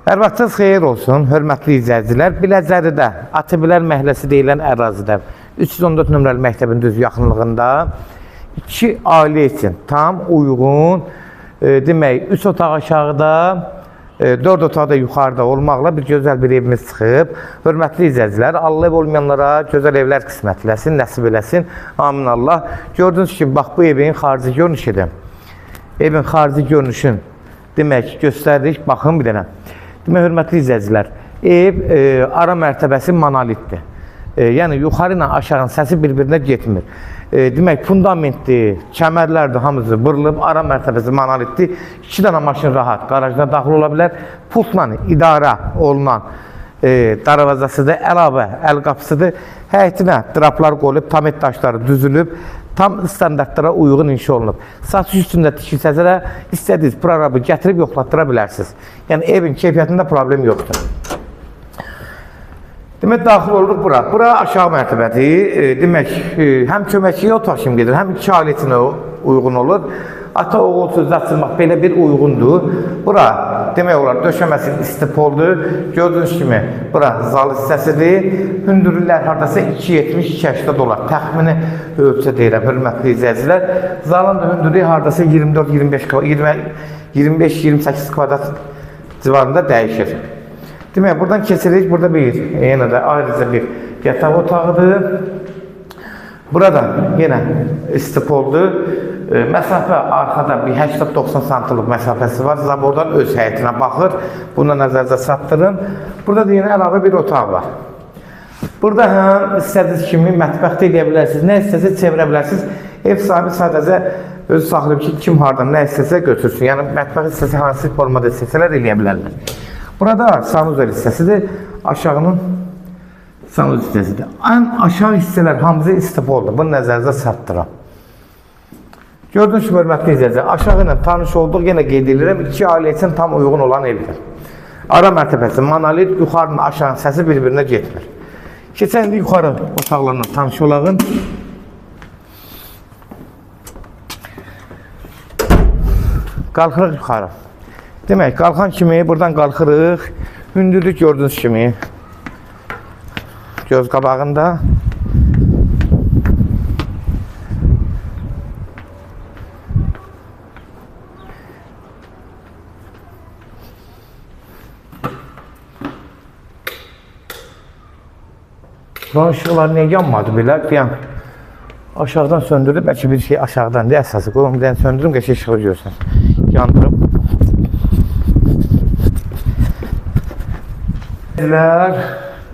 Hər vaxtınız xeyir olsun, hörmətli izləyicilər. Biləcəridə, Atabilər məhəlləsi deyilən ərazidə 314 nömrəli məktəbin düz yaxınlığında 2 ailə üçün tam uyğun, demək 3 otaq aşağıda, 4 otaqda yuxarıda olmaqla bir gözəl bir evimiz çıxıb. Hörmətli izləyicilər, Allah ev olmayanlara gözəl evlər qismətləsin, nəsib eləsin. Amin Allah. Gördüğünüz kimi, bax bu evin xarici görünüşüdür. Evin xarici görünüşün demək göstərdik. Baxın bir dənə. Demək, hörmətli izləyicilər, ev ara mərtəbəsi monolitdir. Yəni, yuxarı ilə aşağının səsi bir-birinə getmir. Demək, fundamentdir, kəmərlərdir, hamısı vırılıb, ara mərtəbəsi monolitdir. 2 dənə maşın rahat qarajda daxil ola bilər. Pultla idarə olunan darvazasıdır, əlavə əl qapısıdır. Həyətinə draplar qoyulub, tamet daşları düzülüb, tam standartlara uyğun inşa olunub. Satış üstündə tikilsəsə də istədiniz proqramı gətirib yoxlatdıra bilərsiniz. Yəni, evin keyfiyyətində problem yoxdur. Demək, daxil oluruq bura. Bura aşağı mərtəbədir. Demək, həm köməkçiyə otaq kimi gedir, həm 2 ailə üçün uyğun olur. Ata oğul sözü açılmaq belə bir uyğundur. Bura, demək olar, döşəməsi istipoldur. Gördüyünüz kimi, bura zal hissəsidir. Hündürlüklər haradasa 2.70-2.80 dolar. Təxmini ölçə deyirəm, hörmətli izləyicilər. Zalın da hündürlüyü haradasa 25-28 kvadrat civarında dəyişir. Demək, buradan keçirik. Burada bir, yenə də ayrıca bir yataq otağıdır. Burada yenə istipoldur. Məsafə arxada bir 80-90 santimlik məsafəsi var. Zabordan öz həyətinə baxır. Buna nəzərdə çatdırın. Burada da yenə əlavə bir otaq var. Burada həm istədiyiniz kimi mətbəxdə eləyə bilərsiniz. Nə istəsəz çevirə bilərsiniz. Ev sahibi sadəcə özü saxlayıb ki, kim hardan nə istəsə götürsün. Yəni, mətbəx istəsə hansı formada istəsələr eləyə bilərlər. Burada sanuzel hissəsidir. Aşağının sanuzel hissəsidir. Ən aşağı hissələr hamısı istipoldur. Bunu nəzərinizə çatdırın. Gördüğünüz kimi, hörmətli izləyicilər, aşağı ilə tanış olduq, yenə qeyd edirəm, 2 ailə üçün tam uyğun olan evdir. Ara mərtəbəsi monolit, yuxarının aşağının səsi bir-birinə getmir. Keçən indi yuxarı otaqlarla tanış olağın. Qalxırıq yuxarı. Demək, qalxan kimi buradan qalxırıq. Hündürlük gördüğünüz kimi göz qabağında. Buranın ışıqları niyə yanmadı belə? Deyəm, aşağıdan söndürdü, bəlkə bir şey aşağıdan deyil, əsası qoyum, deyən söndürüm, qəşək işığı görsün. Yandırım.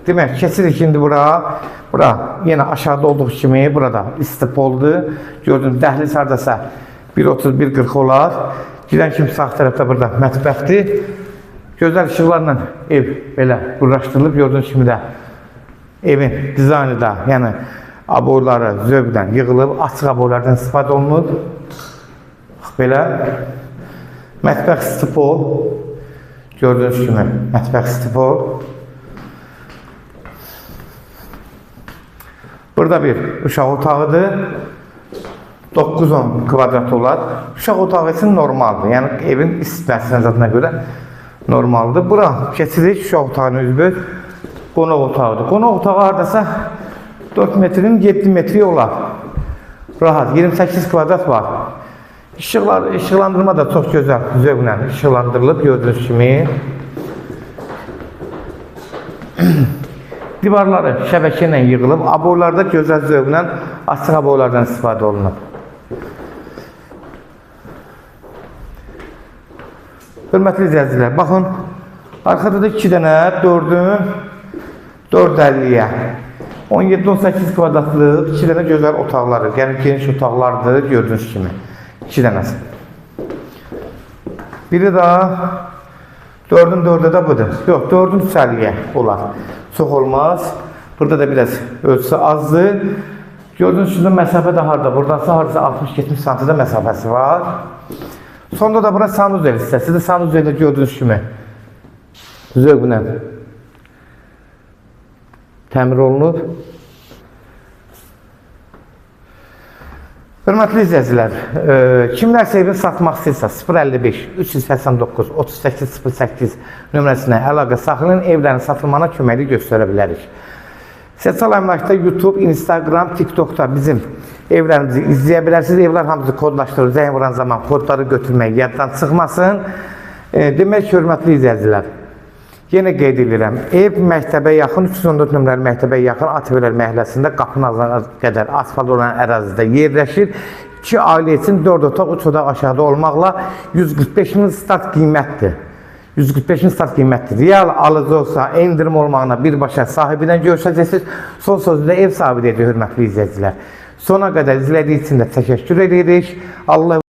Demək, kesirik indi bura. Bura yenə aşağıda olduğu kimi, burada istipoldur. Gördüğünüz dəhliz haradasa 1.30-1.40 olar. Gidən kimi sağ tərəfdə burada mətbəxdir. Gözəl işıqlarla ev belə qurlaşdırılıb, gördüğünüz kimi də evin dizaynı da, yəni aboyları zövqdən yığılıb, açıq aboylardan istifadə olunur. Belə mətbəx istipol, gördüyünüz kimi mətbəx istipol. Burada bir uşaq otağıdır. 9-10 kvadrat olar. Uşaq otağı üçün normaldır. Yəni evin istisnasına zadına görə normaldır. Bura keçirik uşaq otağının üzbür. Qonaq otağıdır. Qonaq otağı haradasa 4 metrin 7 metri olar. Rahat, 28 kvadrat var. İşıqlandırma da çox gözəl, zövqlə işıqlandırılıb, gördüyünüz kimi. Divarları şəbəkə ilə yığılıb, aboylarda gözəl zövqlə açıq aboylardan istifadə olunub. Hörmətli izləyicilər, baxın, arxada da 2 dənə 4.50-yə 17-18 kvadratlıq 2 dənə gözəl otaqları, yəni geniş otaqlardır, gördüyünüz kimi 2 dənəsi. Biri də 4'ün 4'ü də budur. Yox, 4'ün 3.50-yə olar. Çox olmaz. Burada da biraz ölçüsü azdır. Gördüğünüz kimi məsafə də harada? Buradasa harada 60-70 santimdə məsafəsi var. Sonda da bura sanuzel hissəsidir. Sanuzeldə gördüyünüz kimi zövqlə təmir olunub. Hörmətli izləyicilər, kimlərsə evini satmaq istəyirsə 055 389 3808 nömrəsinə əlaqə saxlayın, evlərin satılmağına köməklik göstərə bilərik. Sosial əmlakda YouTube, Instagram, TikTokda bizim evlərimizi izləyə bilərsiniz. Evlər hamısı kodlaşdırılır, zəng vuran zaman kodları götürmək yaddan çıxmasın. Demək ki, hörmətli izləyicilər, yenə qeyd edirəm, ev məktəbə yaxın, 314 nömrəli məktəbə yaxın ATV-lər məhəlləsində qapının ağzına qədər asfalt olan ərazidə yerləşir. 2 ailə üçün 4 otaq, 3 otaq aşağıda olmaqla 145 min start qiymətdir. 145 min start qiymətdir. Real alıcı olsa, endirim olmağına birbaşa sahibindən görüşəcəksiniz. Son sözü də ev sahibi deyəcək, hörmətli izləyicilər. Sona qədər izlədiyi üçün də təşəkkür edirik. Allah